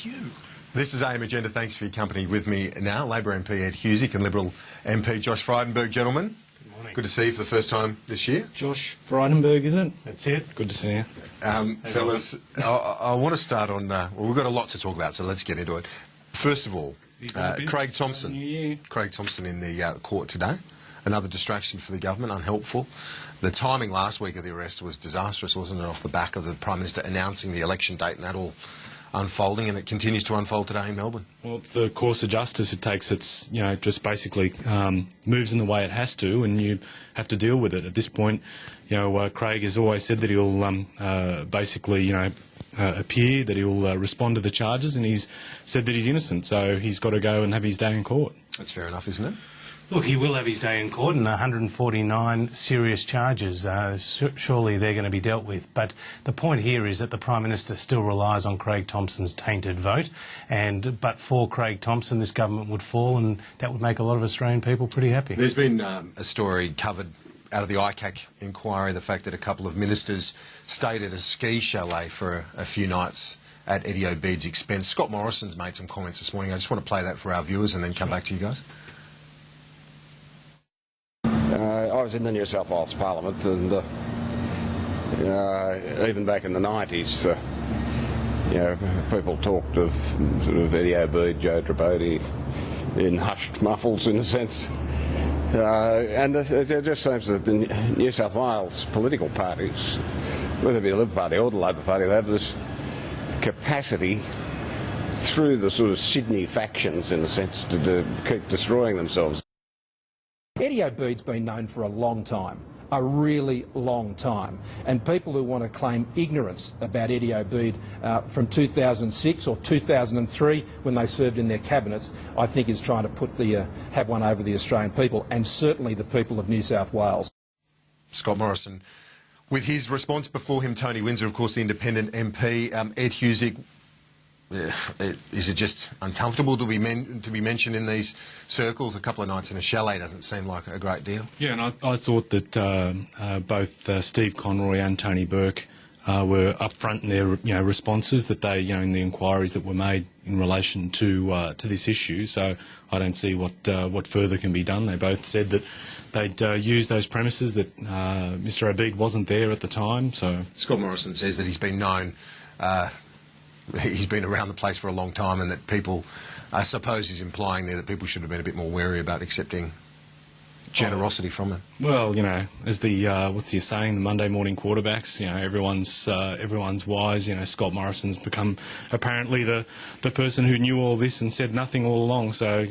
you. This is AM Agenda. Thanks for your company. With me now, Labor MP Ed Husic and Liberal MP Josh Frydenberg. Gentlemen, Good morning. good to see you for the first time this year. Josh Frydenberg, is it? That's it. Good to see you. Fellas, I want to start on... well, we've got a lot to talk about, so let's get into it. First of all, Craig Thompson. Craig Thompson in the court today. Another distraction for the government, unhelpful. The timing last week of the arrest was disastrous, wasn't it, off the back of the Prime Minister announcing the election date and that all unfolding, and it continues to unfold today in Melbourne. Well, it's the course of justice. It takes its, just basically moves in the way it has to, and you have to deal with it. At this point, Craig has always said that he'll basically, appear, that he'll respond to the charges, and he's said that he's innocent, so he's got to go and have his day in court. That's fair enough, isn't it? Look, he will have his day in court, and 149 serious charges. Surely they're going to be dealt with. But the point here is that the Prime Minister still relies on Craig Thompson's tainted vote, but for Craig Thompson, this government would fall, and that would make a lot of Australian people pretty happy. There's been a story covered out of the ICAC inquiry, the fact that a couple of ministers stayed at a ski chalet for a few nights at Eddie Obeid's expense. Scott Morrison's made some comments this morning. I just want to play that for our viewers and then come back to you guys. I was in the New South Wales Parliament, and even back in the 90s, people talked of sort of Eddie Obeid, Joe Tripodi in hushed muffles, in a sense. And it just seems that the New South Wales political parties, whether it be the Liberal Party or the Labor Party, they have this capacity through the sort of Sydney factions, in a sense, to keep destroying themselves. Eddie Obeid's been known for a long time, a really long time, and people who want to claim ignorance about Eddie Obeid from 2006 or 2003 when they served in their cabinets, I think is trying to have one over the Australian people, and certainly the people of New South Wales. Scott Morrison. With his response before him, Tony Windsor, of course, the independent MP, Ed Husic. Is it just uncomfortable to be mentioned in these circles? A couple of nights in a chalet doesn't seem like a great deal. Yeah, and I thought that both Steve Conroy and Tony Burke were upfront in their responses, that they in the inquiries that were made in relation to this issue. So I don't see what further can be done. They both said that they'd use those premises, that Mr Obeid wasn't there at the time. So Scott Morrison says that he's been known. He's been around the place for a long time, and that people, I suppose he's implying there that people should have been a bit more wary about accepting generosity from him. Well, as the what's the saying, the Monday morning quarterbacks, everyone's wise. Scott Morrison's become apparently the person who knew all this and said nothing all along. So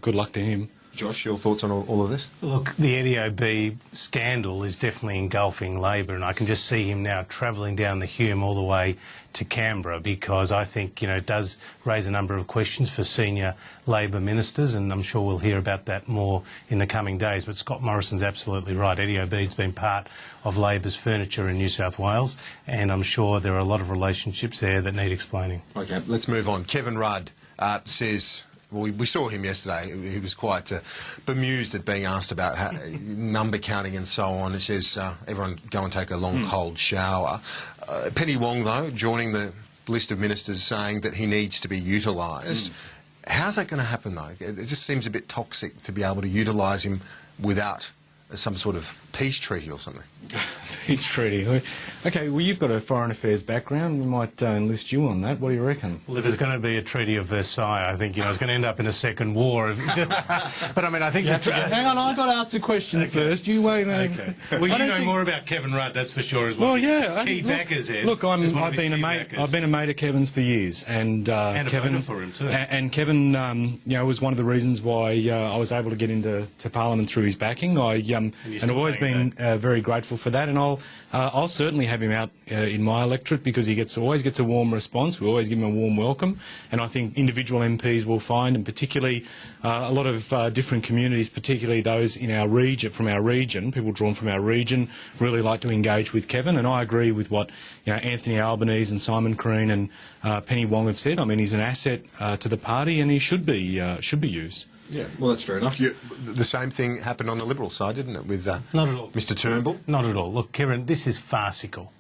good luck to him. Josh, your thoughts on all of this? Look, the Eddie Obeid scandal is definitely engulfing Labor, and I can just see him now travelling down the Hume all the way to Canberra, because I think, it does raise a number of questions for senior Labor ministers, and I'm sure we'll hear about that more in the coming days. But Scott Morrison's absolutely right. Eddie Obeid's been part of Labor's furniture in New South Wales, and I'm sure there are a lot of relationships there that need explaining. OK, let's move on. Kevin Rudd says... Well, we saw him yesterday. He was quite bemused at being asked about number counting and so on. He says, everyone go and take a long, cold shower. Penny Wong, though, joining the list of ministers saying that he needs to be utilised. How's that going to happen, though? It just seems a bit toxic to be able to utilise him without some sort of peace treaty or something. Peace treaty. OK, well, you've got a foreign affairs background. We might enlist you on that. What do you reckon? Well, if there's going to be a Treaty of Versailles, I think, it's going to end up in a second war. But, I mean, I think... Hang on, I've got to ask the question first. You wait. Okay. Well, you know more about Kevin Rudd, that's for sure, as well. Well, yeah. Key backers here. Look, I've been a mate of Kevin's for years. And Kevin, for him too. And Kevin, was one of the reasons why I was able to get into Parliament through his backing. And I've always been very grateful for that, and I'll certainly have him out in my electorate, because he always gets a warm response. We always give him a warm welcome, and I think individual MPs will find, and particularly a lot of different communities, particularly those in our region, people drawn from our region, really like to engage with Kevin. And I agree with what Anthony Albanese and Simon Crean and Penny Wong have said. I mean, he's an asset to the party, and he should be used. Yeah, well, that's fair enough. The same thing happened on the Liberal side, didn't it, with Not at all. Mr Turnbull? Not at all. Look, Kevin, this is farcical.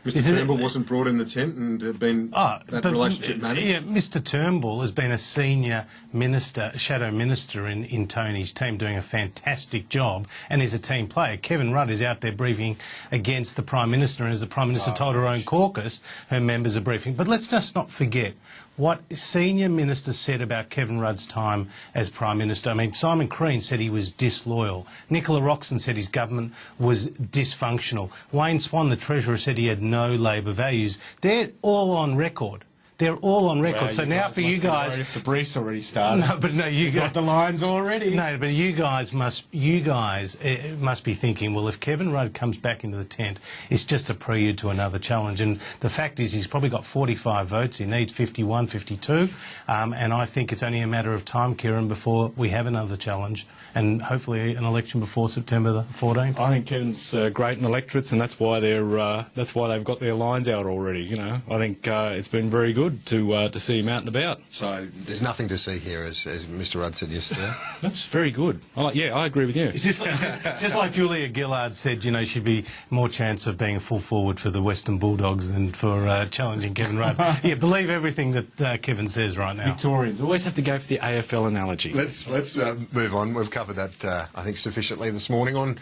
Mr. Turnbull wasn't brought in the tent and that relationship managed? Yeah, Mr. Turnbull has been a senior minister, shadow minister in Tony's team, doing a fantastic job, and is a team player. Kevin Rudd is out there briefing against the Prime Minister, and as the Prime Minister told her own caucus, her members are briefing. But let's just not forget what senior ministers said about Kevin Rudd's time as Prime Minister. I mean, Simon Crean said he was disloyal. Nicola Roxon said his government was dysfunctional. Wayne Swan, the Treasurer, said he had no Labor values. They're all on record. They're all on record. Well, so now for you guys, if the brief's already started. No, but no, you got the lines already. No, but you guys must be thinking, well, if Kevin Rudd comes back into the tent, it's just a prelude to another challenge. And the fact is, he's probably got 45 votes. He needs 51, 52, and I think it's only a matter of time, Kieran, before we have another challenge, and hopefully an election before September the 14th. I think Kevin's great in electorates, and that's why they've got their lines out already. You know, I think it's been very good to see him out and about. So there's nothing to see here, as Mr. Rudd said yesterday. That's very good. I agree with you. It's just like Julia Gillard said, you know, she'd be more chance of being a full forward for the Western Bulldogs than for challenging Kevin Rudd. Yeah, believe everything that Kevin says right now. Victorians always have to go for the AFL analogy. Let's move on. We've covered that, I think, sufficiently this morning. On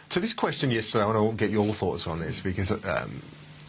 to this question yesterday, I want to get your thoughts on this, because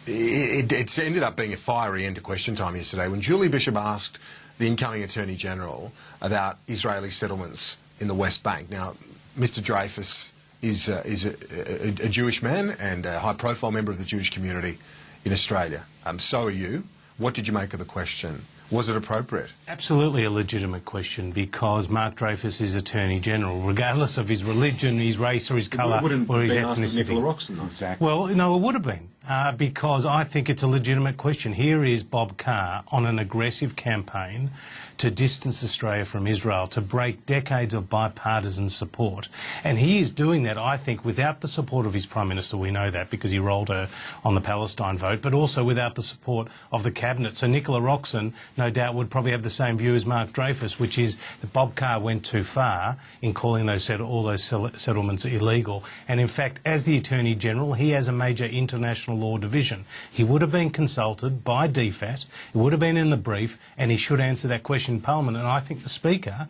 it's ended up being a fiery end to question time yesterday when Julie Bishop asked the incoming Attorney General about Israeli settlements in the West Bank. Now, Mr. Dreyfus is a Jewish man and a high-profile member of the Jewish community in Australia. So are you. What did you make of the question? Was it appropriate? Absolutely a legitimate question, because Mark Dreyfus is Attorney General, regardless of his religion, his race or his colour or his ethnicity. Nicola Roxon, exactly. Well, no, it would have been, because I think it's a legitimate question. Here is Bob Carr on an aggressive campaign to distance Australia from Israel, to break decades of bipartisan support. And he is doing that, I think, without the support of his Prime Minister. We know that because he rolled her on the Palestine vote, but also without the support of the Cabinet. So Nicola Roxon, no doubt, would probably have the same view as Mark Dreyfus, which is that Bob Carr went too far in calling all those settlements illegal. And in fact, as the Attorney General, he has a major international law division. He would have been consulted by DFAT, it would have been in the brief, and he should answer that question in Parliament. And I think the Speaker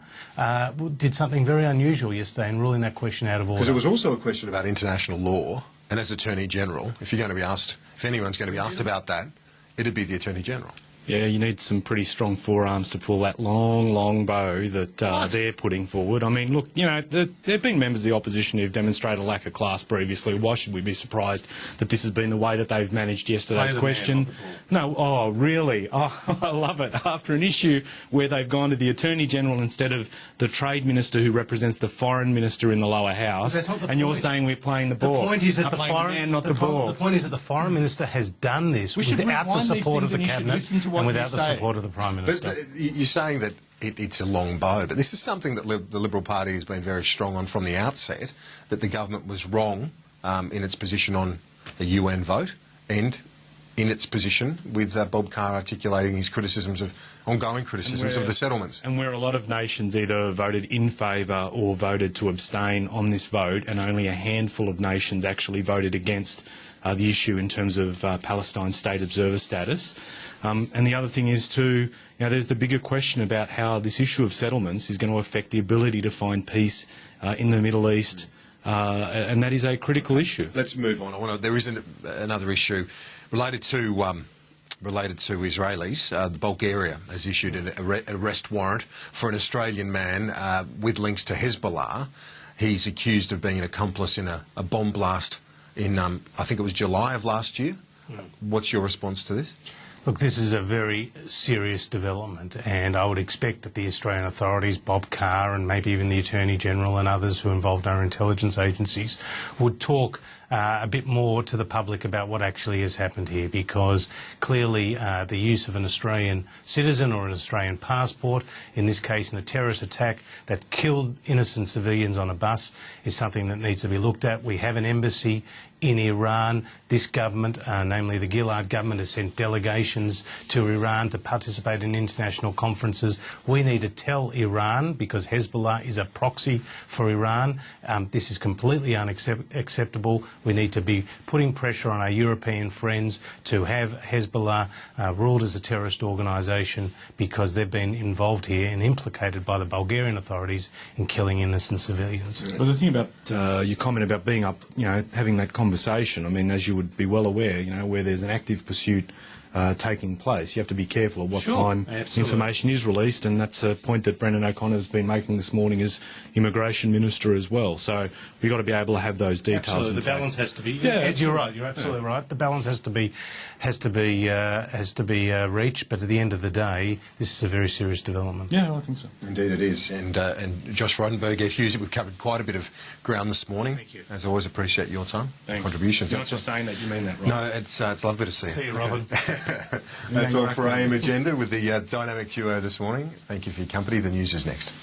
did something very unusual yesterday in ruling that question out of order. Because it was also a question about international law, and as Attorney General, if anyone's going to be asked about that, it'd be the Attorney General. Yeah, you need some pretty strong forearms to pull that long, long bow that they're putting forward. I mean, look, you know, there have been members of the opposition who've demonstrated a lack of class previously. Why should we be surprised that this has been the way that they've managed yesterday's question? No, oh, really? Oh, I love it. After an issue where they've gone to the Attorney General instead of the Trade Minister who represents the Foreign Minister in the lower house, and you're saying we're playing the ball. The point is that the point is that the Foreign Minister has done this without the support of the Cabinet and without the support of the Prime Minister. But you're saying that it's a long bow, but this is something that the Liberal Party has been very strong on from the outset, that the government was wrong in its position on the UN vote and in its position with Bob Carr articulating his ongoing criticisms of the settlements. And where a lot of nations either voted in favour or voted to abstain on this vote, and only a handful of nations actually voted against the issue in terms of Palestine state observer status. And the other thing is too, you know, there's the bigger question about how this issue of settlements is going to affect the ability to find peace in the Middle East, and that is a critical issue. Let's move on. There is another issue related to Israelis. Bulgaria has issued an arrest warrant for an Australian man with links to Hezbollah. He's accused of being an accomplice in a bomb blast in, I think it was July of last year. What's your response to this? Look, this is a very serious development, and I would expect that the Australian authorities, Bob Carr and maybe even the Attorney General and others who involved our intelligence agencies, would talk a bit more to the public about what actually has happened here, because clearly the use of an Australian citizen or an Australian passport, in this case in a terrorist attack that killed innocent civilians on a bus, is something that needs to be looked at. We have an embassy in Iran. This government, namely the Gillard government, has sent delegations to Iran to participate in international conferences. We need to tell Iran, because Hezbollah is a proxy for Iran, this is completely unacceptable. We need to be putting pressure on our European friends to have Hezbollah ruled as a terrorist organisation, because they've been involved here and implicated by the Bulgarian authorities in killing innocent civilians. But the thing about your comment about being up, having that conversation, I mean, as you would be well aware, where there's an active pursuit taking place, you have to be careful at what time information is released, and that's a point that Brendan O'Connor has been making this morning as Immigration Minister as well. So we've got to be able to have those details. Absolutely, the balance has to be. Yeah, you're right. You're absolutely right. The balance has to be reached. But at the end of the day, this is a very serious development. Yeah, I think so. Indeed it is. And Josh Frydenberg, Ed Hughes, we've covered quite a bit of ground this morning. Thank you. As always, appreciate your time, Thanks. contributions. You're not just saying that, you mean that, right? No, it's lovely to see you. See you, Robin. That's all for AM Agenda with the dynamic duo this morning. Thank you for your company. The news is next.